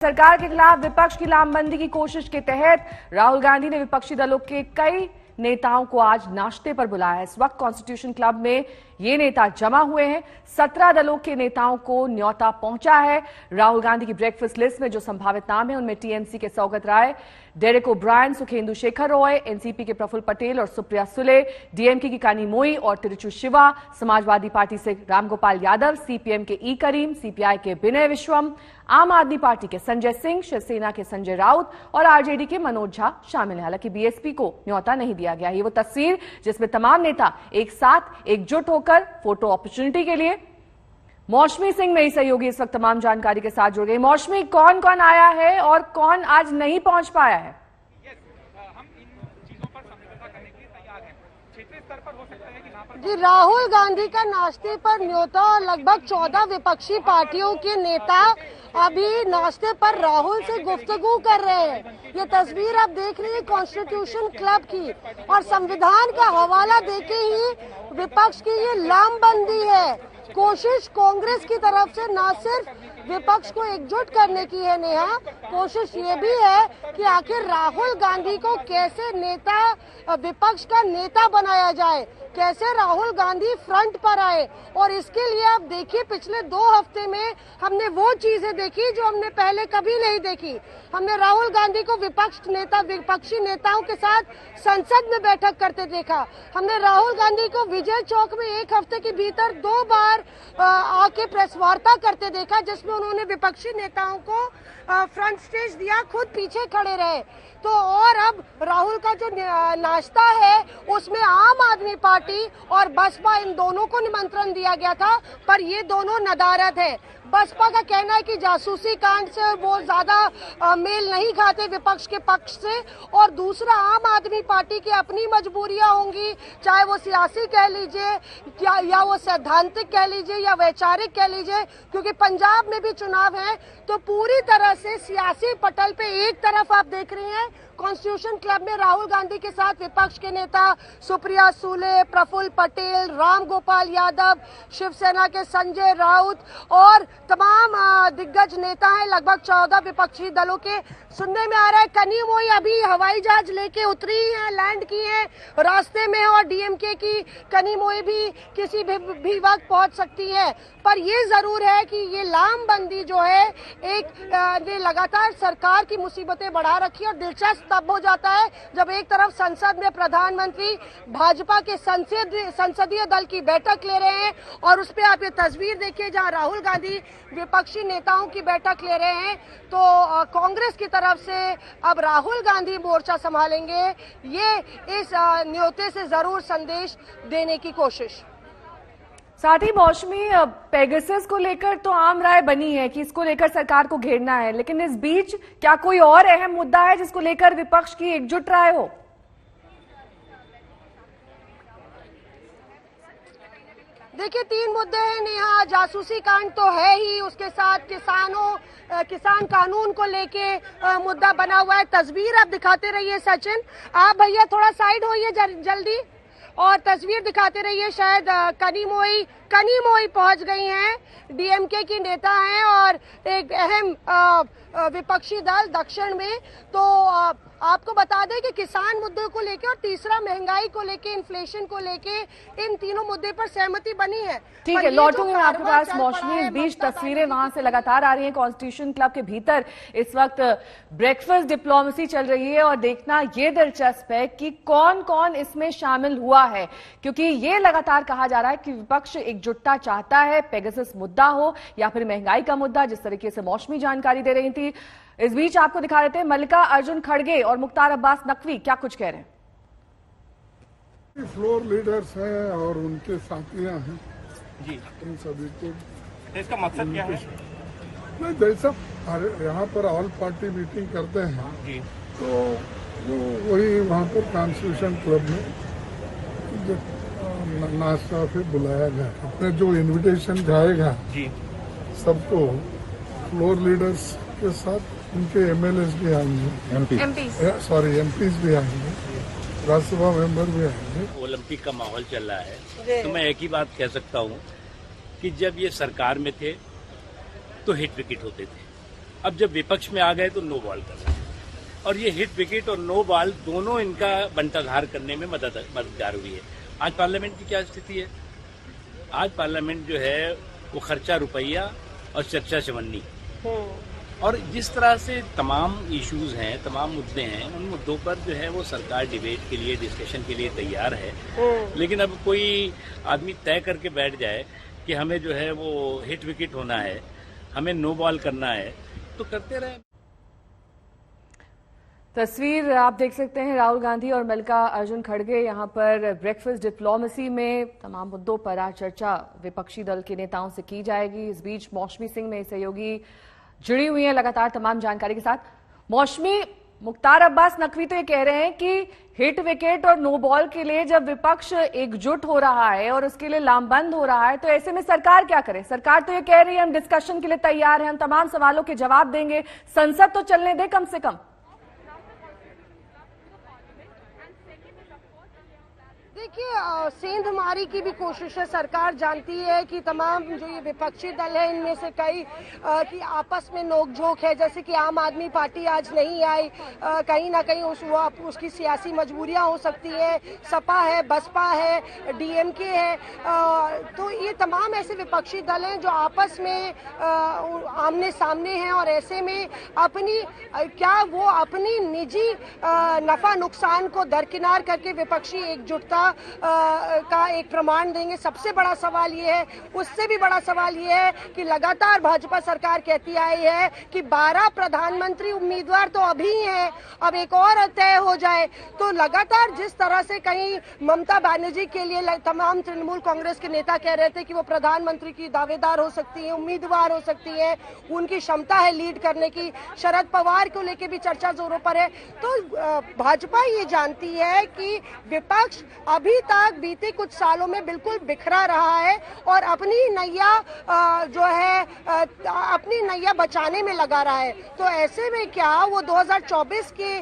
सरकार के खिलाफ विपक्ष की लामबंदी की कोशिश के तहत राहुल गांधी ने विपक्षी दलों के कई नेताओं को आज नाश्ते पर बुलाया है। इस वक्त कॉन्स्टिट्यूशन क्लब में ये नेता जमा हुए हैं। 17 दलों के नेताओं को न्योता पहुंचा है। राहुल गांधी की ब्रेकफास्ट लिस्ट में जो संभावित नाम है उनमें टीएमसी के Saugata Roy, Derek O'Brien, Sukhendu Sekhar Roy, NCP के प्रफुल्ल पटेल और सुप्रिया सुले, डीएमके की कानिमोई और तिरुचु शिवा, समाजवादी पार्टी से रामगोपाल यादव, सीपीएम के ई करीम, सीपीआई के विनय विश्वम, आम आदमी पार्टी के संजय सिंह, शिवसेना के संजय राउत और आरजेडी के मनोज झा शामिल हैं। हालांकि बीएसपी को न्योता नहीं दिया गया। ये वो तस्वीर जिसमें तमाम नेता एक साथ एकजुट होकर फोटो अपॉर्चुनिटी के लिए। मौसमी सिंह मेरी सहयोगी इस वक्त तमाम जानकारी के साथ जुड़ गई। मौसमी, कौन कौन आया है और कौन आज नहीं पहुंच पाया है? हम इन चीजों पर समझौता करने के लिए तैयार हैं। क्षेत्रीय स्तर पर हो सकता है कि यहाँ पर जी, राहुल गांधी का नाश्ते पर न्योता और लगभग 14 विपक्षी पार्टियों के नेता अभी नाश्ते पर राहुल से गुफ्तगू कर रहे हैं। ये तस्वीर आप देख रहे हैं कॉन्स्टिट्यूशन क्लब की, और संविधान का हवाला देके ही विपक्ष की ये लामबंदी है। कोशिश कांग्रेस की तरफ से न सिर्फ विपक्ष को एकजुट करने की है नेहा, कोशिश ये भी है कि आखिर राहुल गांधी को कैसे नेता, विपक्ष का नेता बनाया जाए, कैसे राहुल गांधी फ्रंट पर आए। और इसके लिए आप देखिए पिछले 2 हफ्ते में हमने वो चीजें देखी जो हमने पहले कभी नहीं देखी। हमने राहुल गांधी को विपक्षी नेताओं के साथ संसद में बैठक करते देखा। हमने राहुल गांधी को विजय चौक में 1 हफ्ते के भीतर 2 बार आके प्रेस वार्ता करते देखा, जिसमें उन्होंने विपक्षी नेताओं को फ्रंट स्टेज दिया, खुद पीछे खड़े रहे। तो और अब राहुल का जो नाश्ता है उसमें आम आदमी पार्टी और बसपा इन दोनों को निमंत्रण दिया गया था, पर ये दोनों नदारद है। बसपा का कहना है कि जासूसी कांड से वो ज्यादा मेल नहीं खाते विपक्ष के पक्ष से, और दूसरा आम आदमी पार्टी की अपनी मजबूरियां होंगी, चाहे वो सियासी कह लीजिए या वो सैद्धांतिक कह लीजिए या वैचारिक कह लीजिए, क्योंकि पंजाब में भी चुनाव है। तो पूरी तरह से सियासी पटल पे एक तरफ आप देख रहे हैं कॉन्स्टिट्यूशन क्लब में राहुल गांधी के साथ विपक्ष के नेता सुप्रिया सुले, प्रफुल्ल पटेल, रामगोपाल यादव, शिवसेना के संजय राउत और तमाम दिग्गज नेता हैं। लगभग 14 विपक्षी दलों के सुनने में आ रहा है कानिमोई अभी हवाई जहाज लेके उतरी है, लैंड की है, रास्ते में, और डीएमके की कानिमोई भी किसी भी वक्त पहुंच सकती है। पर ये जरूर है कि ये लामबंदी जो है ये लगातार सरकार की मुसीबतें बढ़ा रखी है। और दिलचस्प तब हो जाता है जब एक तरफ संसद में प्रधानमंत्री भाजपा के संसदीय दल की बैठक ले रहे हैं, और उस पर आप ये तस्वीर देखिए जहां राहुल गांधी विपक्षी नेताओं की बैठक ले रहे हैं। तो कांग्रेस की तरफ से अब राहुल गांधी मोर्चा संभालेंगे, ये इस न्योते से जरूर संदेश देने की कोशिश। साथ ही मौसमी, पेगासस को लेकर तो आम राय बनी है कि इसको लेकर सरकार को घेरना है, लेकिन इस बीच क्या कोई और अहम मुद्दा है जिसको लेकर विपक्ष की एकजुट राय हो? देखिए 3 मुद्दे हैं नेहा। जासूसी कांड तो है ही, उसके साथ किसान कानून को लेके मुद्दा बना हुआ है। तस्वीर आप दिखाते रहिए सचिन, आप भैया थोड़ा साइड होइए जल्दी, और तस्वीर दिखाते रहिए। शायद कानिमोई पहुंच गई हैं, डीएमके की नेता हैं और एक अहम विपक्षी दल दक्षिण में। तो आपको बता दें कि किसान मुद्दे को लेके और तीसरा महंगाई को लेके, इन्फ्लेशन को लेके, इन तीनों मुद्दे पर सहमति बनी है। ठीक है, लौटूंगी मैं आपके पास मौसमी। इस बीच तस्वीरें वहां से लगातार आ रही हैं। कॉन्स्टिट्यूशन क्लब के भीतर इस वक्त ब्रेकफास्ट डिप्लोमेसी चल रही है, और देखना ये दिलचस्प है कि कौन कौन इसमें शामिल हुआ है, क्योंकि ये लगातार कहा जा रहा है कि विपक्ष एकजुटता चाहता है, पेगासस मुद्दा हो या फिर महंगाई का मुद्दा, जिस तरीके से मौसमी जानकारी दे रही थी। इस बीच आपको दिखा देते हैं मल्लिकार्जुन खड़गे और मुख्तार अब्बास नकवी क्या कुछ कह रहे हैं। फ्लोर लीडर्स हैं और उनके साथियां हैं जी, उन सभी को। इसका मकसद क्या है? नहीं, जैसा यहाँ पर ऑल पार्टी मीटिंग करते हैं जी, तो वही वहाँ पर कॉन्स्टिट्यूशन क्लब में नाश्ता फिर बुलाया गया। अपने जो इनविटेशन जाएगा जी, सबको फ्लोर लीडर्स के साथ उनके एमएलएस भी आएंगे, एमपीज भी आएंगे, राज्यसभा मेंबर भी आएंगे। ओलंपिक का माहौल चल रहा है, तो मैं एक ही बात कह सकता हूँ कि जब ये सरकार में थे तो हिट विकेट होते थे, अब जब विपक्ष में आ गए तो नो बॉल करना है, और ये हिट विकेट और नो बॉल दोनों इनका बंटाधार करने में मददगार हुई है। आज पार्लियामेंट की क्या स्थिति है? आज पार्लियामेंट जो है वो खर्चा रुपया और चर्चा चवन्नी, और जिस तरह से तमाम इश्यूज हैं, तमाम मुद्दे हैं, उन मुद्दों पर जो है वो सरकार डिबेट के लिए, डिस्कशन के लिए तैयार है। लेकिन अब कोई आदमी तय करके बैठ जाए कि हमें जो है वो हिट विकेट होना है, हमें नो बॉल करना है, तो करते रहे। तस्वीर आप देख सकते हैं, राहुल गांधी और मल्लिकार्जुन खड़गे यहां पर ब्रेकफास्ट डिप्लोमेसी में तमाम मुद्दों पर आज चर्चा विपक्षी दल के नेताओं से की जाएगी। इस बीच मौसमी सिंह मेरे सहयोगी जुड़ी हुई हैं लगातार तमाम जानकारी के साथ। मौसमी, मुख्तार अब्बास नकवी तो ये कह रहे हैं कि हिट विकेट और नो बॉल के लिए जब विपक्ष एकजुट हो रहा है और उसके लिए लामबंद हो रहा है, तो ऐसे में सरकार क्या करे? सरकार तो ये कह रही है हम डिस्कशन के लिए तैयार हैं, हम तमाम सवालों के जवाब देंगे, संसद तो चलने दे कम से कम। देखिए, सेंधमारी की भी कोशिश है। सरकार जानती है कि तमाम जो ये विपक्षी दल है इनमें से कई की आपस में नोकझोंक है, जैसे कि आम आदमी पार्टी आज नहीं आई, कहीं ना कहीं उसकी सियासी मजबूरियां हो सकती है, सपा है, बसपा है, डीएमके है, तो ये तमाम ऐसे विपक्षी दल हैं जो आपस में आमने सामने हैं, और ऐसे में वो अपनी निजी नफा नुकसान को दरकिनार करके विपक्षी एकजुटता का एक प्रमाण देंगे। सबसे बड़ा सवाल ये है, उससे भी बड़ा सवाल ये है कि लगातार भाजपा सरकार कहती आई है कि 12 प्रधानमंत्री उम्मीदवार तो अभी हैं, अब एक और तय हो जाए। तो लगातार जिस तरह से कहीं ममता बनर्जी के लिए तमाम तृणमूल कांग्रेस के नेता कह रहे थे कि वो प्रधानमंत्री की दावेदार हो सकती है, उम्मीदवार हो सकती है, उनकी क्षमता है लीड करने की, शरद पवार को लेकर भी चर्चा जोरों पर है। तो भाजपा ये जानती है कि विपक्ष अभी तक बीते कुछ सालों में बिल्कुल बिखरा रहा है और अपनी नैया बचाने में लगा रहा है। तो ऐसे में क्या वो 2024 के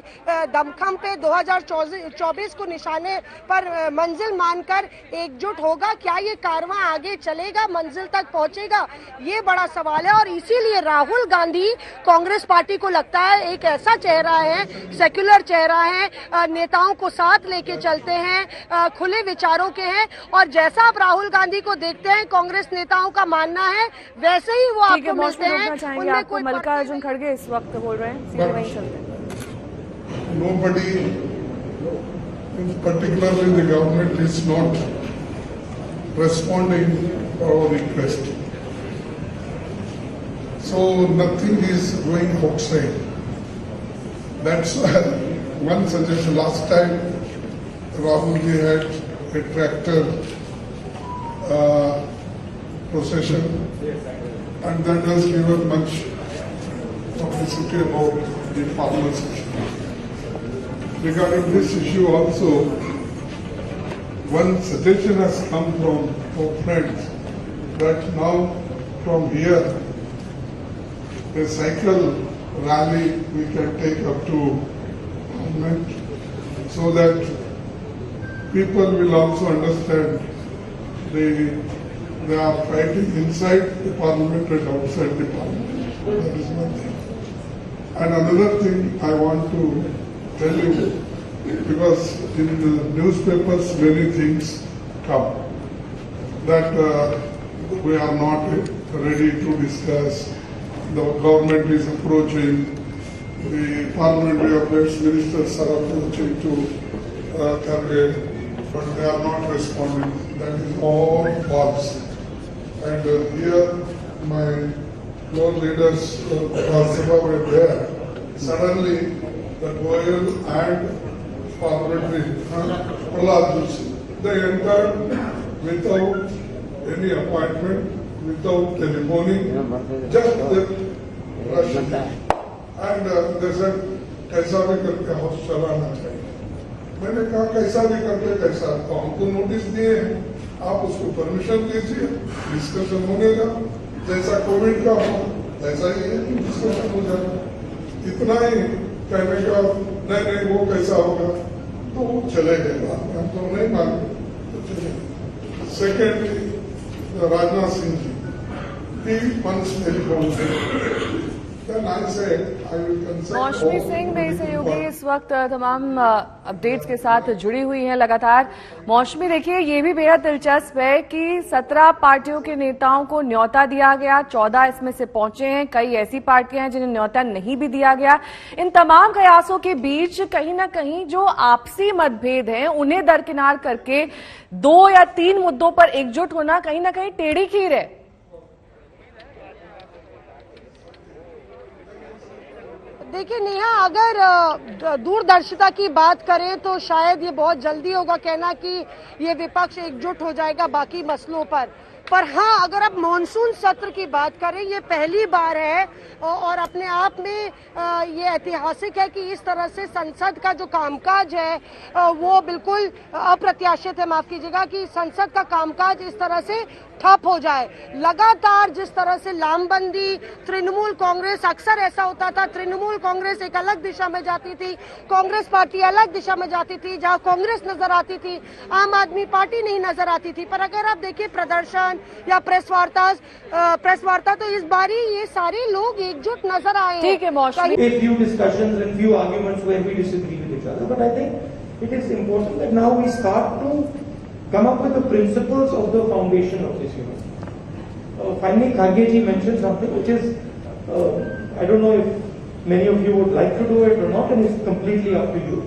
दमखम पे 2024 को निशाने पर मंजिल मानकर एकजुट होगा? क्या ये कारवां आगे चलेगा, मंजिल तक पहुंचेगा? ये बड़ा सवाल है। और इसीलिए राहुल गांधी कांग्रेस पार्टी को लगता है एक ऐसा चेहरा है, सेक्युलर चेहरा है, नेताओं को साथ लेके चलते हैं, खुले विचारों के हैं, और जैसा आप राहुल गांधी को देखते हैं कांग्रेस नेताओं का मानना है वैसे ही वो आपको मिलते हैं। उनमें कोई मल्लिकार्जुन खड़गे इस वक्त बोल रहे हैं, सीधे वहीं चलते हैं। Nobody, particularly the government, is not responding to our request. So nothing is going outside. That's why one suggestion. Last time Rahul ji had a tractor procession, and that has given much publicity about the farmer session. Regarding this issue also, one suggestion has come from our friends that now from here a cycle rally we can take up to Parliament, so that people will also understand they are fighting inside the Parliament and outside the Parliament. That is one thing. And another thing I want to tell you, because in the newspapers many things come that we are not ready to discuss. The government is approaching, the parliamentary affairs ministers are approaching to Kharge, but they are not responding. That is all false. And here my floor leaders Rajya Sabha were there. Suddenly the Goyal and parliamentary Prahlad Joshi, they entered without any appointment, without telephoning, just rushing. And they said, कैसा भी करके house चलाना चाहिए। मैंने कहा कैसा भी करके कैसा, तो हमको नोटिस दिए हैं, आप उसको परमिशन दीजिए, डिस्कशन होने का, जैसा कोविड का हो ऐसा ही है, डिस्कशन हो जाएगा। इतना ही कहने का नहीं वो कैसा होगा, तो वो चले गए, बाद में हम तो नहीं माने तो चले। Secondly Rajnath Singh ji 3 months telephone, then I said I will consult. मौसमी सिंह मेरी सहयोगी इस वक्त तमाम अपडेट्स के साथ जुड़ी हुई हैं लगातार। मौसमी, देखिए ये भी बेहद दिलचस्प है कि 17 पार्टियों के नेताओं को न्योता दिया गया, 14 इसमें से पहुंचे हैं, कई ऐसी पार्टियां हैं जिन्हें न्योता नहीं भी दिया गया। इन तमाम कयासों के बीच कहीं ना कहीं जो आपसी मतभेद हैं उन्हें दरकिनार करके 2 या 3 मुद्दों पर एकजुट होना कहीं ना कहीं टेढ़ी खीर है। देखिए नेहा, अगर दूरदर्शिता की बात करें तो शायद ये बहुत जल्दी होगा कहना कि ये विपक्ष एकजुट हो जाएगा बाकी मसलों पर हाँ, अगर आप मॉनसून सत्र की बात करें, ये पहली बार है और अपने आप में ये ऐतिहासिक है कि इस तरह से संसद का जो कामकाज है वो बिल्कुल अप्रत्याशित है, माफ कीजिएगा, कि संसद का कामकाज इस तरह से ठप हो जाए। लगातार जिस तरह से लामबंदी, तृणमूल कांग्रेस, अक्सर ऐसा होता था, तृणमूल कांग्रेस एक अलग दिशा में जाती थी, कांग्रेस पार्टी अलग दिशा में जाती थी, जहां कांग्रेस नजर आती थी आम आदमी पार्टी नहीं नजर आती थी। पर अगर आप देखिए प्रदर्शन या प्रेस वार्ता तो इस बारी ये सारे लोग एकजुट नजर आए। ठीक है मौसमी, A few discussions and few arguments where we disagree with each other, but I think it is important that now we start to come up with the principles of the foundation of this unity. Finally, Kharge ji mentioned something which is, I don't know if many of you would like to do it or not, and it's completely up to you.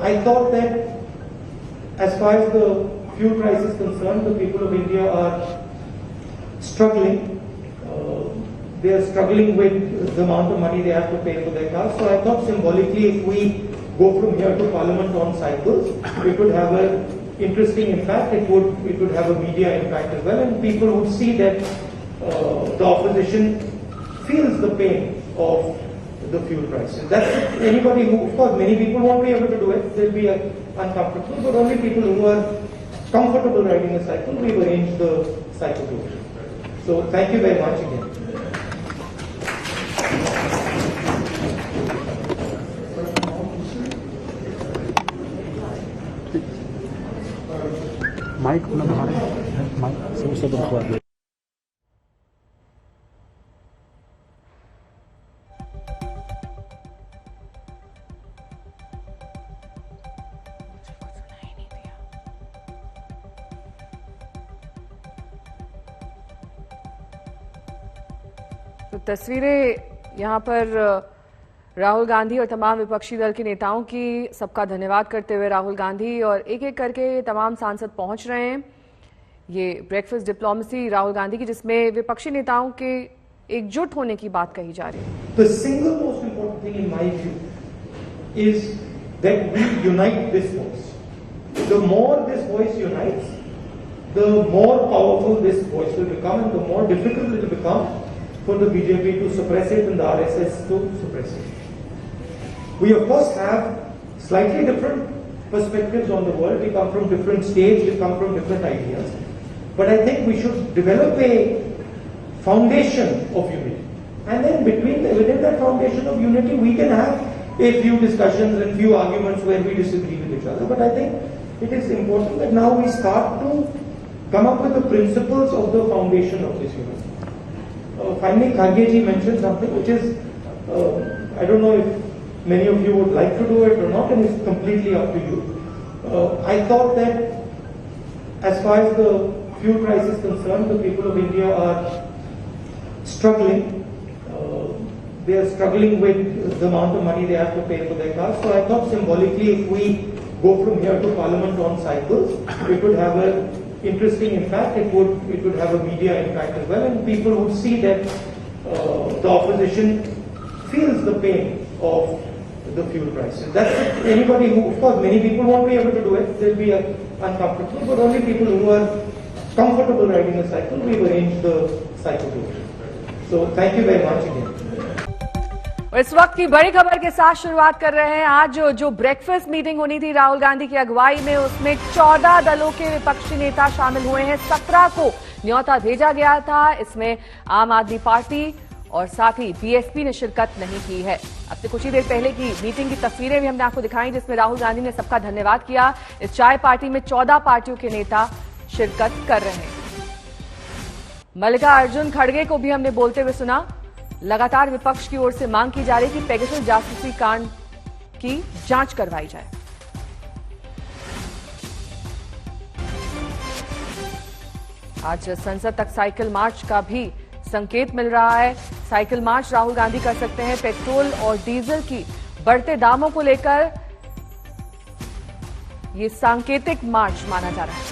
I thought that as far as the fuel price is concerned, the people of India are struggling. They are struggling with the amount of money they have to pay for their cars. So I thought symbolically, if we go from here to Parliament on cycles, it would have an interesting impact. It would have a media impact as well, and people would see that the opposition feels the pain of the fuel prices. That's anybody who, of course, many people won't be able to do it. They'll be uncomfortable, but only people who are comfortable riding a cycle, we've arranged the cycle tour. So thank you very much again. Mike ना बाहर mic से बंद कर। तो तस्वीरें यहाँ पर राहुल गांधी और तमाम विपक्षी दल के नेताओं की, सबका धन्यवाद करते हुए राहुल गांधी और एक एक करके तमाम सांसद पहुंच रहे हैं। ये ब्रेकफास्ट डिप्लोमेसी राहुल गांधी की, जिसमें विपक्षी नेताओं के एकजुट होने की बात कही जा रही है। The single most important thing in my view is that we unite this voice. The more this voice unites, the more powerful this voice will become, and the more difficult it will become for the BJP to suppress it and the RSS to suppress it. We of course have slightly different perspectives on the world. We come from different states, we come from different ideas. But I think we should develop a foundation of unity. And then within that foundation of unity, we can have a few discussions and few arguments where we disagree with each other. But I think it is important that now we start to come up with the principles of the foundation of this unity. Finally, Kharge ji mentioned something which is, I don't know if many of you would like to do it or not, and it's completely up to you. I thought that as far as the fuel price is concerned, the people of India are struggling. They are struggling with the amount of money they have to pay for their cars. So I thought symbolically, if we go from here to Parliament on cycles, it would have an interesting impact. It would have a media impact as well, and people would see that the opposition feels the pain of the fuel prices. That's anybody who, of course, many people won't be able to do it. They'll be uncomfortable, but only people who are comfortable riding a cycle, we've arranged the cycle tour. So thank you very much again. और इस वक्त की बड़ी खबर के साथ शुरुआत कर रहे हैं। आज जो ब्रेकफास्ट मीटिंग होनी थी राहुल गांधी की अगुवाई में, उसमें 14 दलों के विपक्षी नेता शामिल हुए हैं। 17 को न्योता भेजा गया था। इसमें आम आदमी पार्टी और साथ ही बीएसपी ने शिरकत नहीं की है। अब से कुछ ही देर पहले की मीटिंग की तस्वीरें भी हमने आपको दिखाई, जिसमें राहुल गांधी ने सबका धन्यवाद किया। इस चाय पार्टी में 14 पार्टियों के नेता शिरकत कर रहे हैं। मल्लिकार्जुन खड़गे को भी हमने बोलते हुए सुना। लगातार विपक्ष की ओर से मांग की जा रही है कि पेगासस जासूसी कांड की जांच करवाई जाए। आज संसद तक साइकिल मार्च का भी संकेत मिल रहा है। साइकिल मार्च राहुल गांधी कर सकते हैं। पेट्रोल और डीजल की बढ़ते दामों को लेकर ये सांकेतिक मार्च माना जा रहा है।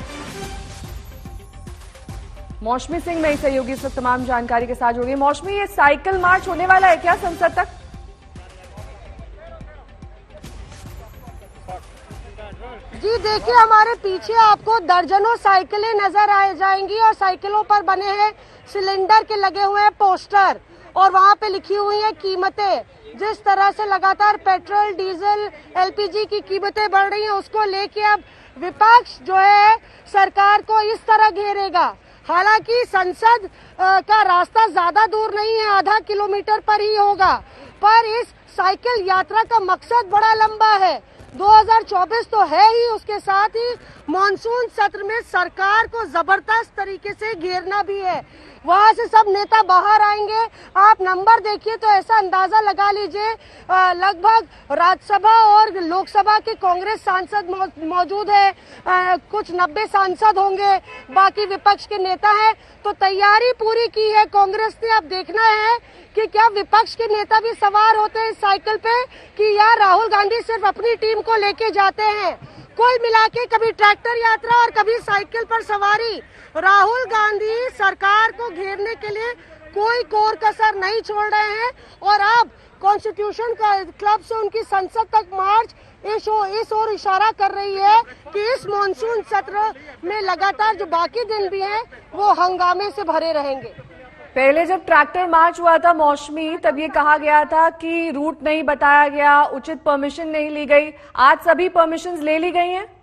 मौसमी सिंह मेरी सहयोगी इस वक्त तमाम जानकारी के साथ जुड़ गई। मौसमी, ये साइकिल मार्च होने वाला है क्या संसद तक? जी देखिए, हमारे पीछे आपको दर्जनों साइकिलें नजर आ जाएंगी और साइकिलों पर बने हैं सिलेंडर के लगे हुए हैं पोस्टर और वहां पे लिखी हुई है कीमतें। जिस तरह से लगातार पेट्रोल, डीजल, एलपीजी की कीमतें बढ़ रही हैं, उसको लेके अब विपक्ष जो है सरकार को इस तरह घेरेगा। हालांकि संसद का रास्ता ज्यादा दूर नहीं है, आधा किलोमीटर पर ही होगा, पर इस साइकिल यात्रा का मकसद बड़ा लंबा है। 2024 तो है ही, उसके साथ ही मॉनसून सत्र में सरकार को जबरदस्त तरीके से घेरना भी है। वहां से सब नेता बाहर आएंगे। आप नंबर देखिए तो ऐसा अंदाजा लगा लीजिए, लगभग राज्यसभा और लोकसभा के कांग्रेस सांसद मौजूद है, कुछ 90 सांसद होंगे, बाकी विपक्ष के नेता हैं। तो तैयारी पूरी की है कांग्रेस ने। अब देखना है कि क्या विपक्ष के नेता भी सवार होते हैं इस साइकिल पे, कि या राहुल गांधी सिर्फ अपनी टीम को लेके जाते हैं। कुल मिला के कभी ट्रैक्टर यात्रा और कभी साइकिल पर सवारी। राहुल गांधी सरकार को घेरने के लिए कोई कोर कसर नहीं छोड़ रहे हैं और अब कॉन्स्टिट्यूशन क्लब से उनकी संसद तक मार्च इस ओर इशारा कर रही है कि इस मॉनसून सत्र में लगातार जो बाकी दिन भी हैं वो हंगामे से भरे रहेंगे। पहले जब ट्रैक्टर मार्च हुआ था मौसमी, तब ये कहा गया था कि रूट नहीं बताया गया, उचित परमिशन नहीं ली गई। आज सभी परमिशंस ले ली गई हैं।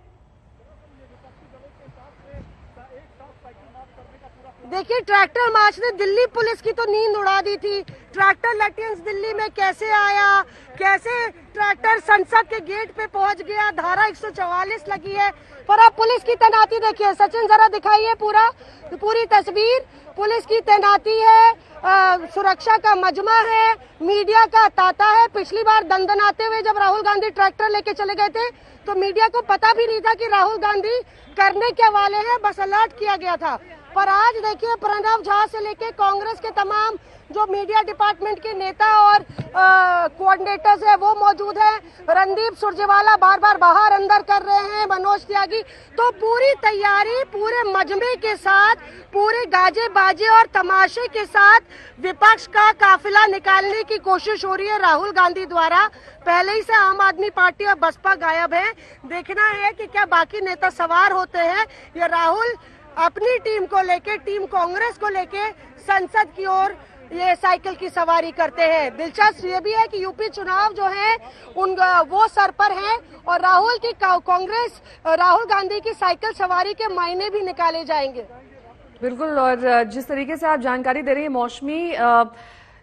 देखिए, ट्रैक्टर मार्च ने दिल्ली पुलिस की तो नींद उड़ा दी थी। ट्रैक्टर लैटिन्स दिल्ली में कैसे आया, कैसे ट्रैक्टर संसद के गेट पे पहुंच गया, धारा 144 लगी है। पर अब पुलिस की तैनाती देखिए, सचिन जरा दिखाइए पूरी तस्वीर। पुलिस की तैनाती है, सुरक्षा का मजमा है, मीडिया का तांता है। पिछली बार दंदनाते हुए जब राहुल गांधी ट्रैक्टर लेके चले गए थे तो मीडिया को पता भी नहीं था कि राहुल गांधी करने क्या वाले हैं, बस अलर्ट किया गया था। पर आज देखिए, प्रणव झा से लेके कांग्रेस के तमाम जो मीडिया डिपार्टमेंट के नेता और कोऑर्डिनेटर्स है वो मौजूद हैं। रणदीप सुरजेवाला बार बार बाहर अंदर कर रहे हैं, मनोज त्यागी। तो पूरी तैयारी पूरे मजमे के साथ, पूरे गाजे बाजे और तमाशे के साथ विपक्ष का काफिला निकालने की कोशिश हो रही है राहुल गांधी द्वारा। पहले ही से आम आदमी पार्टी और बसपा गायब है। देखना है कि क्या बाकी नेता सवार होते हैं या राहुल अपनी टीम को लेके, टीम कांग्रेस को लेके संसद की ओर ये साइकिल की सवारी करते हैं। दिलचस्प ये भी है कि यूपी चुनाव जो है वो सर पर है और राहुल गांधी की साइकिल सवारी के मायने भी निकाले जाएंगे। बिल्कुल, और जिस तरीके से आप जानकारी दे रही है मौसमी,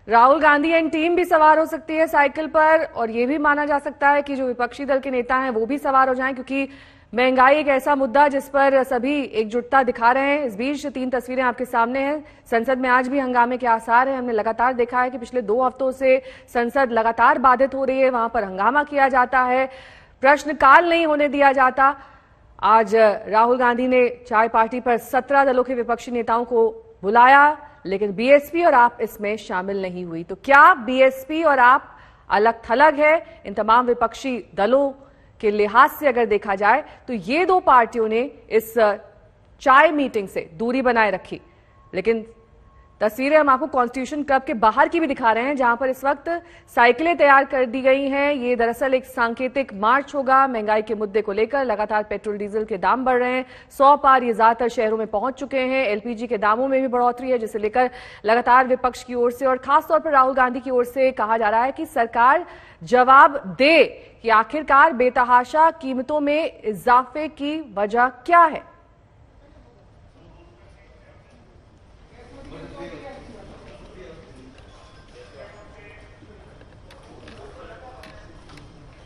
राहुल गांधी एंड टीम भी सवार हो सकती है साइकिल पर और ये भी माना जा सकता है कि जो विपक्षी दल के नेता हैं वो भी सवार हो जाएं, क्योंकि महंगाई एक ऐसा मुद्दा जिस पर सभी एकजुटता दिखा रहे हैं। इस बीच 3 तस्वीरें आपके सामने हैं। संसद में आज भी हंगामे के आसार हैं। हमने लगातार देखा है कि पिछले 2 हफ्तों से संसद लगातार बाधित हो रही है, वहां पर हंगामा किया जाता है, प्रश्नकाल नहीं होने दिया जाता। आज राहुल गांधी ने चाय पार्टी पर 17 दलों के विपक्षी नेताओं को बुलाया, लेकिन बीएसपी और आप इसमें शामिल नहीं हुई। तो क्या बीएसपी और आप अलग थलग है? इन तमाम विपक्षी दलों के लिहाज से अगर देखा जाए तो ये 2 पार्टियों ने इस चाय मीटिंग से दूरी बनाए रखी। लेकिन तस्वीरें हम आपको कॉन्स्टिट्यूशन क्लब के बाहर की भी दिखा रहे हैं, जहां पर इस वक्त साइकिलें तैयार कर दी गई हैं। ये दरअसल एक सांकेतिक मार्च होगा महंगाई के मुद्दे को लेकर। लगातार पेट्रोल डीजल के दाम बढ़ रहे हैं, 100 पार ये ज्यादातर शहरों में पहुंच चुके हैं। एलपीजी के दामों में भी बढ़ोतरी है, जिसे लेकर लगातार विपक्ष की ओर से और खासतौर पर राहुल गांधी की ओर से कहा जा रहा है कि सरकार जवाब दे कि आखिरकार बेतहाशा कीमतों में इजाफे की वजह क्या है।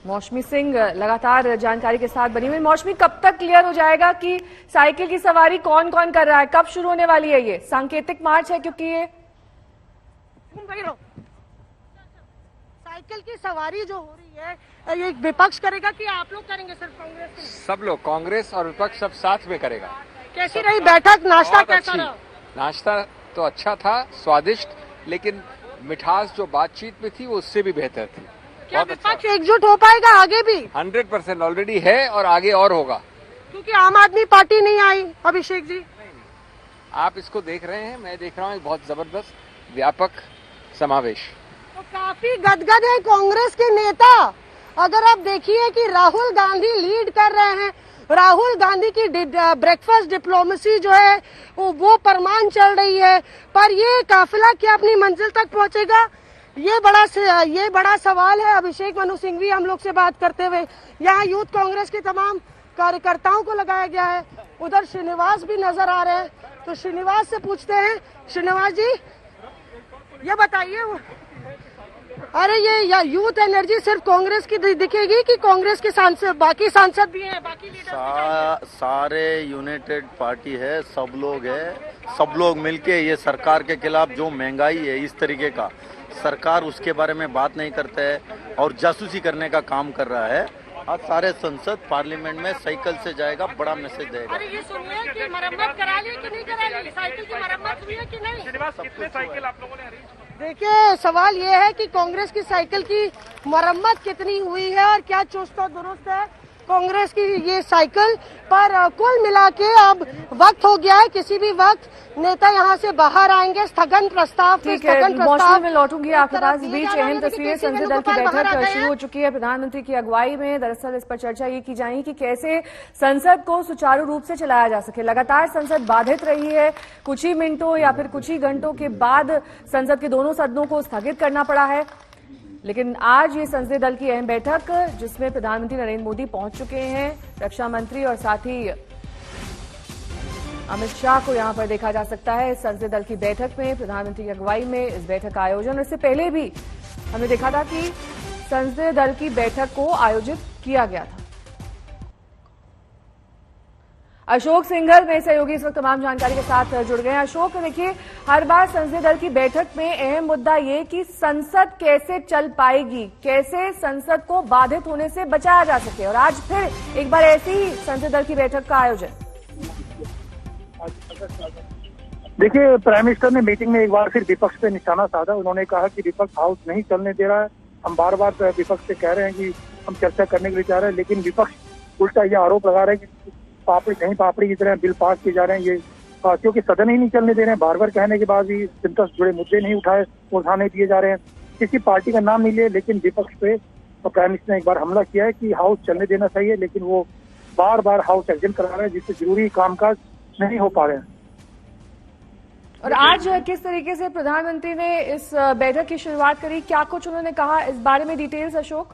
मौसमी सिंह लगातार जानकारी के साथ बनी हुई। मौसमी, कब तक क्लियर हो जाएगा कि साइकिल की सवारी कौन कौन कर रहा है, कब शुरू होने वाली है? ये सांकेतिक मार्च है क्योंकि ये साइकिल की सवारी जो हो रही है ये विपक्ष करेगा कि आप लोग करेंगे, सिर्फ कांग्रेस के? सब लोग, कांग्रेस और विपक्ष सब साथ में करेगा। कैसी रही बैठक, नाश्ता बहुत कैसा अच्छी। रहा? नाश्ता तो अच्छा था, स्वादिष्ट, लेकिन मिठास जो बातचीत में थी वो उससे भी बेहतर थी। क्या बहुत अच्छा। विपक्ष एकजुट हो पाएगा आगे भी? 100% ऑलरेडी है और आगे और होगा। क्योंकि आम आदमी पार्टी नहीं आई, अभिषेक जी। आप इसको देख रहे हैं, मैं देख रहा हूँ, एक बहुत जबरदस्त व्यापक समावेश। तो काफी गदगद है कांग्रेस के नेता। अगर आप देखिए कि राहुल गांधी लीड कर रहे हैं, राहुल गांधी की ब्रेकफास्ट डिप्लोमेसी जो है वो परमान चल रही है, पर ये काफिला क्या अपनी मंजिल तक पहुंचेगा, ये बड़ा सवाल है। अभिषेक मनु सिंघवी हम लोग से बात करते हुए, यहाँ यूथ कांग्रेस के तमाम कार्यकर्ताओं को लगाया गया है। उधर श्रीनिवास भी नजर आ रहे हैं, तो श्रीनिवास से पूछते हैं। श्रीनिवास जी, ये बताइए, अरे ये यूथ एनर्जी सिर्फ कांग्रेस की दिखेगी कि कांग्रेस के सांसद, बाकी सांसद भी हैं, बाकी लीडर सारे यूनाइटेड पार्टी है, सब लोग है, सब लोग मिलके ये सरकार के खिलाफ जो महंगाई है इस तरीके का, सरकार उसके बारे में बात नहीं करता है और जासूसी करने का काम कर रहा है। आज सारे संसद पार्लियामेंट में साइकिल से जाएगा, बड़ा मैसेज देगा। अरे ये सुनिए कि मरम्मत करा ली कि नहीं करा ली, साइकिल की मरम्मत हुई है कि नहीं? श्रीनिवास, कितने साइकिल आप लोगों ने अरेंज? देखिए, सवाल ये है कि कांग्रेस की साइकिल की मरम्मत कितनी हुई है और क्या चुस्त और दुरुस्त है कांग्रेस की ये साइकिल। पर कुल मिला के अब वक्त हो गया है, किसी भी वक्त नेता यहाँ से बाहर आएंगे। स्थगन प्रस्ताव, ठीक है, मौसम में लौटूंगी आपके पास। बीच अहम तस्वीरें, संसदीय दल की बैठक शुरू हो चुकी है प्रधानमंत्री की अगुवाई में। दरअसल इस पर चर्चा ये की जाएगी कि कैसे संसद को सुचारू रूप से चलाया जा सके। लगातार संसद बाधित रही है, कुछ ही मिनटों या फिर कुछ ही घंटों के बाद संसद के दोनों सदनों को स्थगित करना पड़ा है। लेकिन आज ये संसदीय दल की अहम बैठक, जिसमें प्रधानमंत्री नरेंद्र मोदी पहुंच चुके हैं, रक्षा मंत्री और साथ ही अमित शाह को यहां पर देखा जा सकता है। संसदीय दल की बैठक में प्रधानमंत्री की अगुवाई में इस बैठक का आयोजन, इससे पहले भी हमने देखा था कि संसदीय दल की बैठक को आयोजित किया गया था। अशोक सिंघल मेरे सहयोगी इस वक्त तमाम जानकारी के साथ जुड़ गए हैं। अशोक, देखिए, हर बार संसदीय दल की बैठक में अहम मुद्दा ये कि संसद कैसे चल पाएगी, कैसे संसद को बाधित होने से बचाया जा सके, और आज फिर एक बार ऐसी ही संसदीय दल की बैठक का आयोजन। देखिए, प्राइम मिनिस्टर ने मीटिंग में एक बार फिर विपक्ष पे निशाना साधा। उन्होंने कहा कि विपक्ष हाउस नहीं चलने दे रहा है। हम बार बार विपक्ष से कह रहे हैं कि हम चर्चा करने के लिए चाह रहे हैं, लेकिन विपक्ष उल्टा ये आरोप लगा रहे हैं कि दही पापड़ी की तरह बिल पास किए जा रहे हैं। ये क्योंकि सदन ही नहीं चलने दे रहे हैं, बार बार कहने के बाद भी जनता से जुड़े मुद्दे नहीं उठाने दिए जा रहे हैं। किसी पार्टी का नाम नहीं लिए, लेकिन विपक्ष पे प्राइम मिनिस्टर ने एक बार हमला किया है कि हाउस चलने देना चाहिए, लेकिन वो बार बार हाउस एडजर्न करा रहे हैं, जिससे जरूरी कामकाज नहीं हो पा रहे हैं। और आज किस तरीके से प्रधानमंत्री ने इस बैठक की शुरुआत करी, क्या कुछ उन्होंने कहा, इस बारे में डिटेल्स अशोक?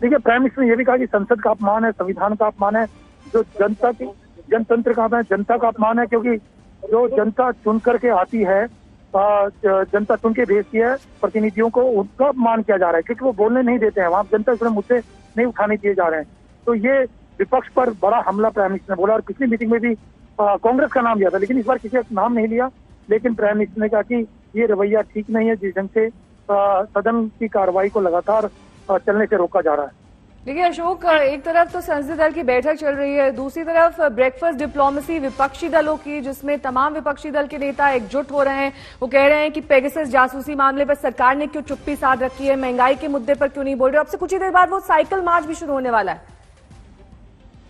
देखिए, प्राइम मिनिस्टर ने यह भी कहा कि संसद का अपमान है, संविधान का अपमान है, जो जनतंत्र का अपमान है, जनता का अपमान है, क्योंकि जो जनता चुन करके आती है, जनता चुन के भेजती है प्रतिनिधियों को, उनका अपमान किया जा रहा है क्योंकि वो बोलने नहीं देते हैं, वहां जनता से मुद्दे नहीं उठाने दिए जा रहे हैं। तो ये विपक्ष पर बड़ा हमला प्राइम मिनिस्टर ने बोला। और पिछली मीटिंग में भी कांग्रेस का नाम लिया था, लेकिन इस बार किसी का नाम नहीं लिया। लेकिन प्राइम मिनिस्टर ने कहा कि ये रवैया ठीक नहीं है, जिस ढंग से सदन की कार्रवाई को लगातार चलने से रोका जा रहा है। देखिए अशोक, एक तरफ तो संसदीय दल की बैठक चल रही है, दूसरी तरफ ब्रेकफास्ट डिप्लोमेसी विपक्षी दलों की, जिसमें तमाम विपक्षी दल के नेता एकजुट हो रहे हैं। वो कह रहे हैं कि पेगासस जासूसी मामले पर सरकार ने क्यों चुप्पी साध रखी है, महंगाई के मुद्दे पर क्यों नहीं बोल रहे। अब से कुछ ही देर बाद वो साइकिल मार्च भी शुरू होने वाला है।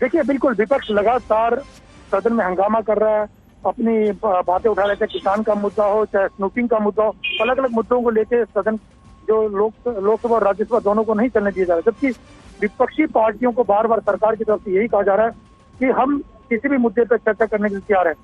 देखिए, बिल्कुल विपक्ष लगातार सदन में हंगामा कर रहा है, अपनी बातें उठा रहे थे। किसान का मुद्दा हो, चाहे स्नूपिंग का मुद्दा हो, अलग अलग मुद्दों को लेकर सदन जो लोकसभा और राज्यसभा दोनों को नहीं चलने दिया जा रहा। जबकि विपक्षी पार्टियों को बार बार सरकार की तरफ से यही कहा जा रहा है कि हम किसी भी मुद्दे पर चर्चा करने के लिए तैयार है।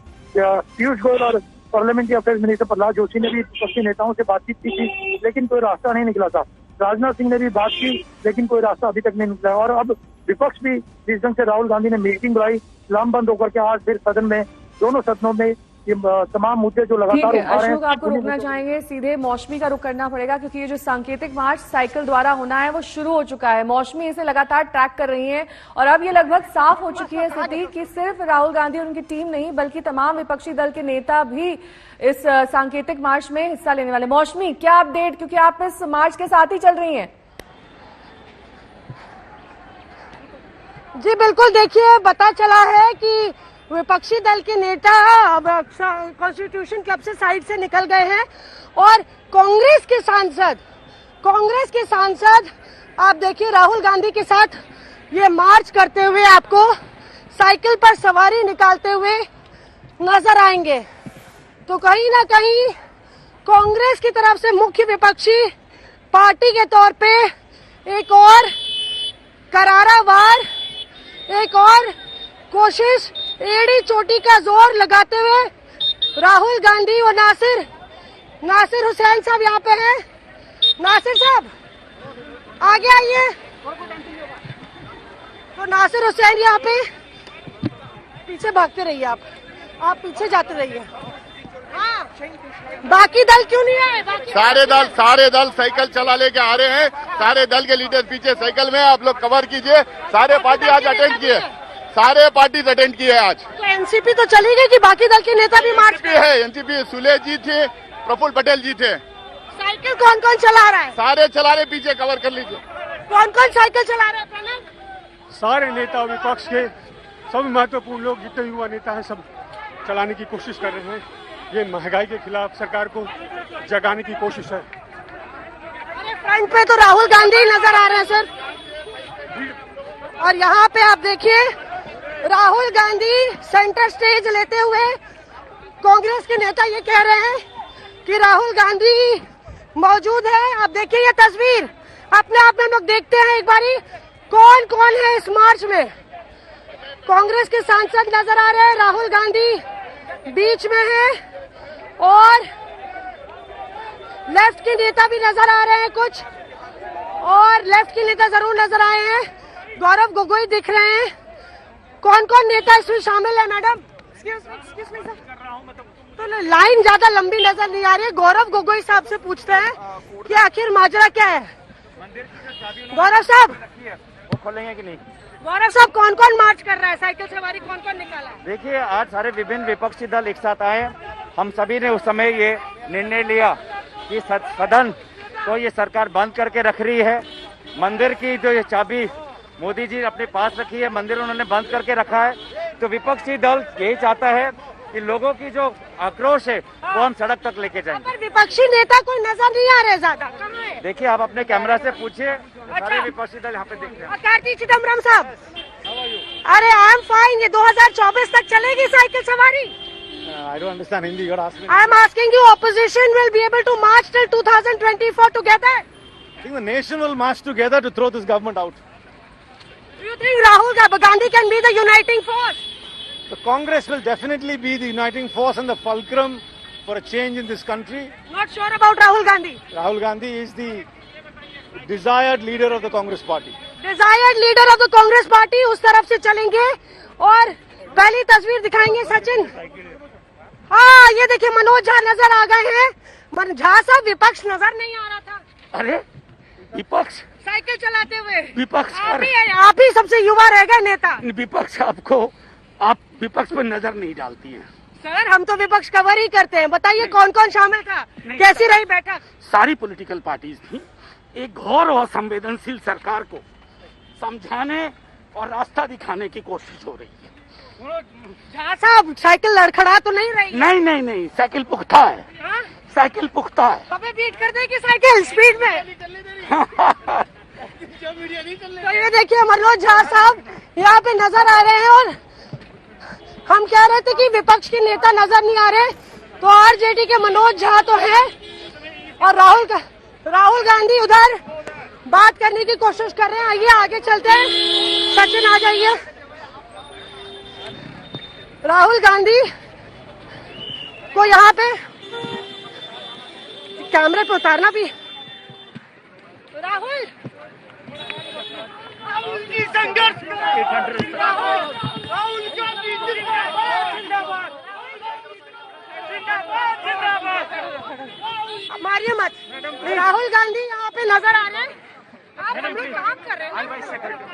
पीयूष गोयल और parliamentary affairs minister Prahlad Joshi ने भी विपक्षी नेताओं से बातचीत की थी, लेकिन कोई रास्ता नहीं निकला था। राजनाथ सिंह ने भी बात की, लेकिन कोई रास्ता अभी तक नहीं निकला। और अब विपक्ष भी जिस ढंग से राहुल गांधी ने मीटिंग बुलाई, लामबंद होकर के आज फिर सदन में दोनों सदनों में ये तमाम मुद्दे जो लगातार उठा रहे हैं। अशोक, आपको रोकना चाहेंगे, सीधे मौसमी का रुख करना पड़ेगा, क्योंकि ये जो सांकेतिक मार्च साइकिल द्वारा होना है वो शुरू हो चुका है। मौसमी इसे लगातार ट्रैक कर रही है और अब ये लगभग साफ हो चुकी है स्थिति कि सिर्फ राहुल गांधी और उनकी टीम नहीं, बल्कि तमाम विपक्षी दल के नेता भी इस सांकेतिक मार्च में हिस्सा लेने वाले। मौसमी, क्या अपडेट, क्योंकि आप इस मार्च के साथ ही चल रही हैं? जी बिल्कुल, देखिए पता चला है कि विपक्षी दल के नेता अब कॉन्स्टिट्यूशन क्लब से साइड से निकल गए हैं और कांग्रेस के सांसद आप देखिए राहुल गांधी के साथ ये मार्च करते हुए आपको साइकिल पर सवारी निकालते हुए नजर आएंगे। तो कहीं ना कहीं कांग्रेस की तरफ से मुख्य विपक्षी पार्टी के तौर पे एक और करारा वार, एक और कोशिश एड़ी चोटी का जोर लगाते हुए राहुल गांधी और नासिर हुसैन साहब यहाँ पे हैं। नासिर साहब आगे आइए। तो नासिर हुसैन यहाँ पे, पीछे भागते रहिए आप पीछे जाते रहिए। हाँ, बाकी दल क्यों नहीं आए? सारे दल साइकिल चला लेके आ रहे हैं। सारे दल के लीडर पीछे साइकिल में, आप लोग कवर कीजिए। सारे पार्टी आज अटेंड किए, सारे पार्टीज अटेंड किए आज। तो एनसीपी तो चली गई कि बाकी दल के नेता भी मार्च पे है? एनसीपी सुले जी थे, प्रफुल्ल पटेल जी थे। साइकिल कौन कौन चला रहा है? सारे चला रहे, पीछे कवर कर लीजिए। कौन कौन साइकिल चला रहे हैं? सारे नेता विपक्ष के सभी महत्वपूर्ण लोग, जितने युवा नेता हैं, सब चलाने की कोशिश कर रहे हैं। ये महंगाई के खिलाफ सरकार को जगाने की कोशिश है। अरे फ्रंट पे तो राहुल गांधी नजर आ रहे हैं सर, और यहाँ पे आप देखिए राहुल गांधी सेंटर स्टेज लेते हुए कांग्रेस के नेता ये कह रहे हैं कि राहुल गांधी मौजूद है। आप देखिए ये तस्वीर अपने आप में, लोग देखते हैं एक बारी कौन कौन है इस मार्च में। कांग्रेस के सांसद नजर आ रहे हैं, राहुल गांधी बीच में है और लेफ्ट के नेता भी नजर आ रहे हैं कुछ, और लेफ्ट के नेता जरूर नजर आए हैं। गौरव गोगोई दिख रहे हैं। कौन कौन नेता इसमें शामिल है मैडम? तो लाइन ज्यादा लंबी नजर नहीं आ रही है। गौरव गोगोई साहब से पूछते हैं कि आखिर माजरा क्या है। गौरव साहब वो खोलेंगे कि नहीं? गौरव साहब कौन कौन मार्च कर रहा है? साइकिल सवारी कौन कौन निकाला है? देखिए, आज सारे विभिन्न विपक्षी दल एक साथ आए। हम सभी ने उस समय ये निर्णय लिया कि सदन को ये सरकार बंद करके रख रही है। मंदिर की जो ये चाबी मोदी जी अपने पास रखी है, मंदिर उन्होंने बंद करके रखा है। तो विपक्षी दल यही चाहता है कि लोगों की जो आक्रोश है वो हम सड़क तक लेके जाएंगे। पर विपक्षी नेता कोई नजर नहीं आ रहे ज्यादा। कहाँ है? देखिए, आप अपने कैमरा से पूछिए, सारे विपक्षी दल यहाँ पे दिख रहे हैं। कार्ति चिदम्बरम साहब, अरे आई एम फाइन। ये 2024 तक चलेगी साइकिल सवारी? I don't understand Hindi. You're asking. I am asking you, opposition will be able to march till 2024 together? I think the nation will march together to throw this government out. Do you think Rahul Gandhi can be the uniting force? The Congress will definitely be the uniting force and the fulcrum for a change in this country. Not sure about Rahul Gandhi. Rahul Gandhi is the desired leader of the Congress party. Desired leader of the Congress party, उस तरफ से चलेंगे और पहली तस्वीर दिखाएंगे सचिन। हाँ, ये देखिए मनोज झा नजर आ गए हैं। मनोज झा साहब, विपक्ष नजर नहीं आ रहा था। अरे विपक्ष साइकिल चलाते हुए विपक्ष आप ही सबसे युवा रह गए नेता। विपक्ष आप विपक्ष पर नजर नहीं डालती हैं। सर, हम तो विपक्ष कवर ही करते हैं। बताइए कौन कौन शामिल था, कैसी रही बैठक? सारी पॉलिटिकल पार्टीज थी। एक घोर और संवेदनशील सरकार को समझाने और रास्ता दिखाने की कोशिश हो रही है। झा साहब, साइकिल लड़खड़ा तो नहीं रही? नहीं, साइकिल पुख्ता है। हाँ? साइकिल पुख्ता है। हमें बीट कर देगी साइकिल स्पीड में। तो ये देखिए मनोज झा साहब यहाँ पे नजर आ रहे हैं, और हम कह रहे थे कि विपक्ष के नेता नजर नहीं आ रहे, तो आरजेडी के मनोज झा तो है, और राहुल गांधी उधर बात करने की कोशिश कर रहे हैं। आइए आगे चलते हैं। सचिन आ जाइए। राहुल गांधी को यहाँ पे कैमरे पे उतारना भी। राहुल की संघर्ष, राहुल गांधी जिंदाबाद, मारिए मत। राहुल गांधी यहाँ पे नजर आ रहे हैं। आप हम लोग काम कर रहे हैं,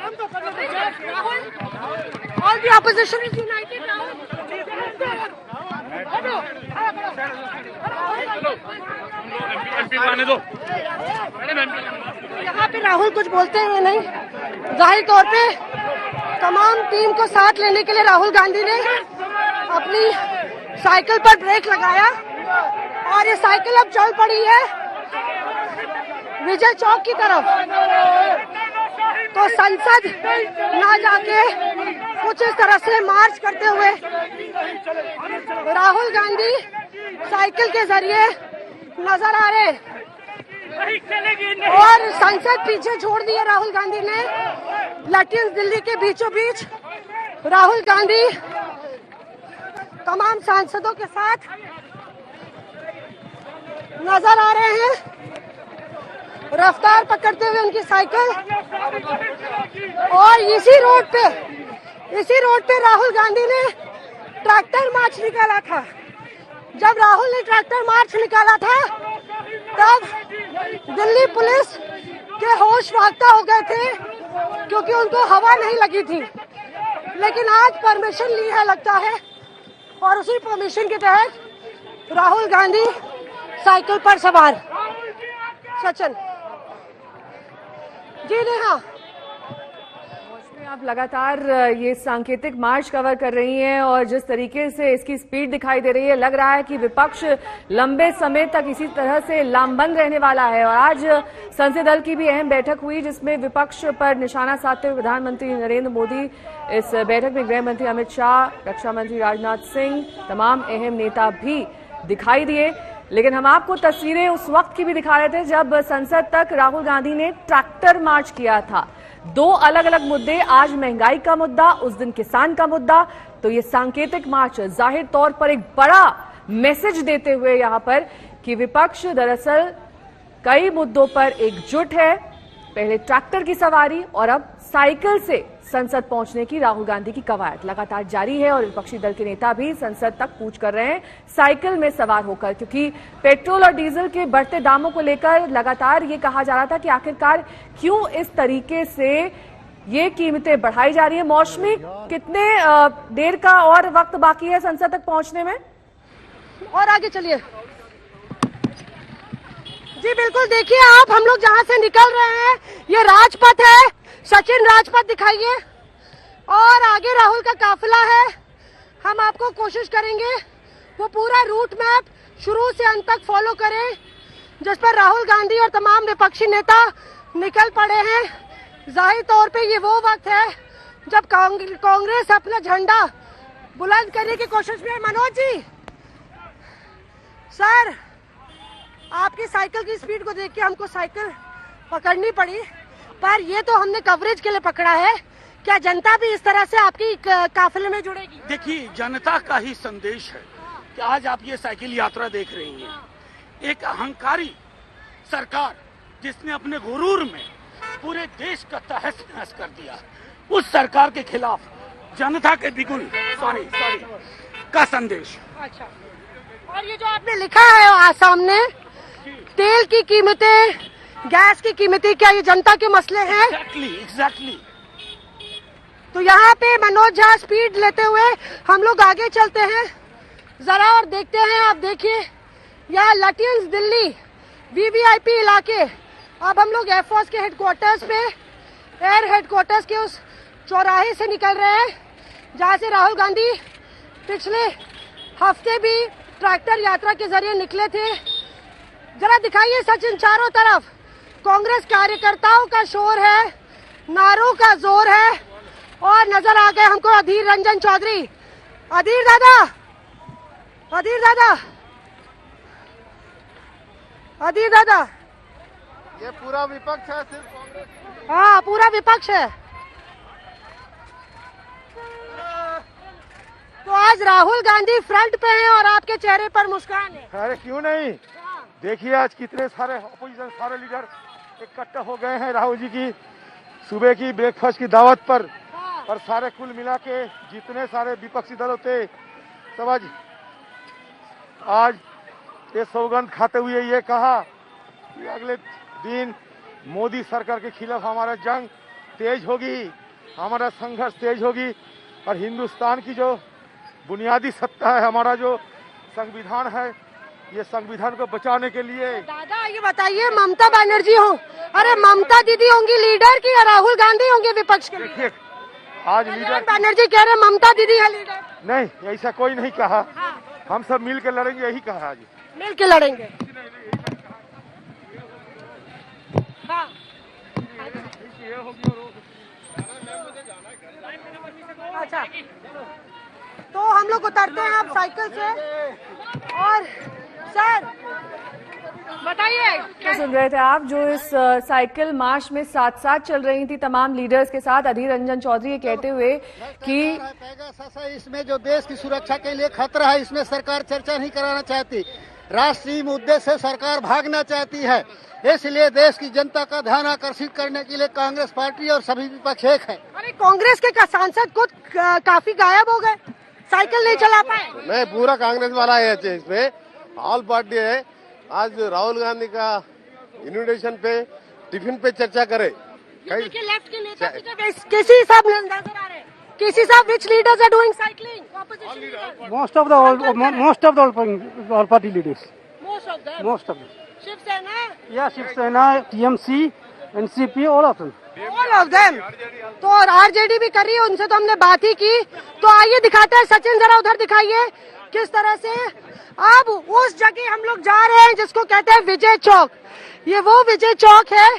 हम तो कर रहे हैं। Rahul, all the opposition is United. यहाँ पे राहुल कुछ बोलते हैं नहीं, जाहिर तौर पे तमाम टीम को साथ लेने के लिए राहुल गांधी ने अपनी साइकिल पर ब्रेक लगाया और ये साइकिल अब चल पड़ी है विजय चौक की तरफ। तो संसद ना जाके कुछ इस तरह से मार्च करते हुए राहुल गांधी साइकिल के जरिए नजर आ रहे और संसद पीछे छोड़ दी है राहुल गांधी ने। लैटिन्स दिल्ली के बीचों बीच राहुल गांधी तमाम सांसदों के साथ नजर आ रहे हैं, रफ्तार पकड़ते हुए उनकी साइकिल। और इसी रोड पे राहुल गांधी ने ट्रैक्टर मार्च निकाला था। जब राहुल ने ट्रैक्टर मार्च निकाला था तब दिल्ली पुलिस के होश वागता हो गए थे क्योंकि उनको हवा नहीं लगी थी। लेकिन आज परमिशन ली है लगता है और उसी परमिशन के तहत राहुल गांधी साइकिल पर सवार। सचिन जी नेहा, आप लगातार ये सांकेतिक मार्च कवर कर रही हैं और जिस तरीके से इसकी स्पीड दिखाई दे रही है, लग रहा है कि विपक्ष लंबे समय तक इसी तरह से लामबंद रहने वाला है। और आज संसदीय दल की भी अहम बैठक हुई जिसमें विपक्ष पर निशाना साधते हुए प्रधानमंत्री नरेंद्र मोदी, इस बैठक में गृह मंत्री अमित शाह, रक्षा मंत्री राजनाथ सिंह, तमाम अहम नेता भी दिखाई दिए। लेकिन हम आपको तस्वीरें उस वक्त की भी दिखा रहे थे जब संसद तक राहुल गांधी ने ट्रैक्टर मार्च किया था। दो अलग अलग मुद्दे, आज महंगाई का मुद्दा, उस दिन किसान का मुद्दा। तो ये सांकेतिक मार्च जाहिर तौर पर एक बड़ा मैसेज देते हुए यहां पर कि विपक्ष दरअसल कई मुद्दों पर एकजुट है। पहले ट्रैक्टर की सवारी और अब साइकिल से संसद पहुंचने की राहुल गांधी की कवायद लगातार जारी है और विपक्षी दल के नेता भी संसद तक कूच कर रहे हैं साइकिल में सवार होकर, क्योंकि पेट्रोल और डीजल के बढ़ते दामों को लेकर लगातार ये कहा जा रहा था कि आखिरकार क्यों इस तरीके से ये कीमतें बढ़ाई जा रही है। मौसमी, कितने देर का और वक्त बाकी है संसद तक पहुंचने में? और आगे चलिए जी। बिल्कुल, देखिए आप, हम लोग जहां से निकल रहे हैं ये राजपथ है। सचिन, राजपथ दिखाइए। और आगे राहुल का काफिला है। हम आपको कोशिश करेंगे वो पूरा रूट मैप शुरू से अंत तक फॉलो करें जिस पर राहुल गांधी और तमाम विपक्षी नेता निकल पड़े हैं। जाहिर तौर पे ये वो वक्त है जब कांग्रेस अपना झंडा बुलंद करने की कोशिश में है। मनोज जी, सर, आपकी साइकिल की स्पीड को देख के हमको साइकिल पकड़नी पड़ी, पर ये तो हमने कवरेज के लिए पकड़ा है। क्या जनता भी इस तरह से आपकी काफिले में जुड़ेगी? देखिए, जनता का ही संदेश है कि आज आप ये साइकिल यात्रा देख रही हैं। एक अहंकारी सरकार जिसने अपने गुरूर में पूरे देश का तहस नहस कर दिया, उस सरकार के खिलाफ जनता के बिगुल सॉरी का संदेश। अच्छा, और ये जो आपने लिखा है सामने, तेल की कीमतें, गैस की कीमतें, क्या ये जनता के मसले हैं? एग्जैक्टली। तो यहाँ पे मनोज झा, स्पीड लेते हुए हम लोग आगे चलते हैं जरा और देखते हैं। आप देखिए यहाँ लैटिन्स दिल्ली वीवीआईपी इलाके। अब हम लोग एयरफोर्स के हेडक्वार्टर्स पे, एयर हेडक्वार्टर्स के उस चौराहे से निकल रहे हैं जहाँ से राहुल गांधी पिछले हफ्ते भी ट्रैक्टर यात्रा के जरिए निकले थे। जरा दिखाइए सचिन, चारों तरफ कांग्रेस कार्यकर्ताओं का शोर है, नारों का जोर है। और नजर आ गए हमको अधीर रंजन चौधरी। अधीर दादा, ये पूरा विपक्ष है, सिर्फ कांग्रेस? हाँ, पूरा विपक्ष है। तो आज राहुल गांधी फ्रंट पे हैं और आपके चेहरे पर मुस्कान है। अरे क्यों नहीं, देखिए आज कितने सारे अपोजिशन, सारे लीडर इकट्ठा हो गए हैं राहुल जी की सुबह की ब्रेकफास्ट की दावत पर। और सारे कुल मिला के जितने सारे विपक्षी दल होते सब आज ये सौगंध खाते हुए ये कहा कि अगले दिन मोदी सरकार के खिलाफ हमारा जंग तेज होगी, हमारा संघर्ष तेज होगी। और हिंदुस्तान की जो बुनियादी सत्ता है, हमारा जो संविधान है, ये संविधान को बचाने के लिए। दादा ये बताइए, ममता बनर्जी हो, अरे ममता दीदी होंगी लीडर की या राहुल गांधी होंगे विपक्ष के? देखिए, आज लीडर बनर्जी कह रहे ममता दीदी है लीडर। नहीं, ऐसा कोई नहीं कहा। हम सब मिल के लड़ेंगे, यही कहा आज। मिल के लड़ेंगे। हाँ। अच्छा, तो हम लोग उतरते हैं अब साइकिल से। और सर बताइए, तो सुन रहे थे आप जो इस साइकिल मार्च में साथ साथ चल रही थी तमाम लीडर्स के साथ। अधीर रंजन चौधरी ये कहते हुए कि इसमें जो देश की सुरक्षा के लिए खतरा है, इसमें सरकार चर्चा नहीं कराना चाहती। राष्ट्रीय मुद्दे से सरकार भागना चाहती है, इसलिए देश की जनता का ध्यान आकर्षित करने के लिए कांग्रेस पार्टी और सभी विपक्ष एक है। अरे कांग्रेस के सांसद खुद काफी गायब हो गए, साइकिल नहीं चला पाए। नहीं, पूरा कांग्रेस वाला है इसमें, ऑल पार्टी है। आज राहुल गांधी का इन्विटेशन पे टिफिन पे चर्चा करे। लेफ्ट के नेता किसी हिसाब नजर आ रहे हैं, किसी हिसाब which leaders are doing cycling, opposition leaders, most of the all party leaders, most of them, Shivsena, yeah, Shivsena, TMC, NCP, all of them. तो और आरजेडी भी कर रही है, उनसे तो हमने बात ही की। तो आइए दिखाते हैं, सचिन जरा उधर दिखाइए किस तरह से अब उस जगह हम लोग जा रहे हैं जिसको कहते हैं विजय चौक। ये वो विजय चौक है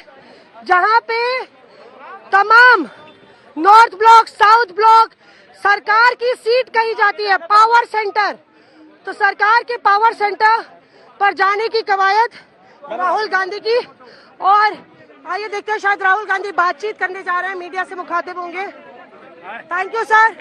जहां पे तमाम नॉर्थ ब्लॉक, साउथ ब्लॉक सरकार की सीट कही जाती है, पावर सेंटर। तो सरकार के पावर सेंटर पर जाने की कवायद राहुल गांधी की। और आइए देखते हैं, शायद राहुल गांधी बातचीत करने जा रहे हैं, मीडिया से मुखातिब होंगे। Thank you sir.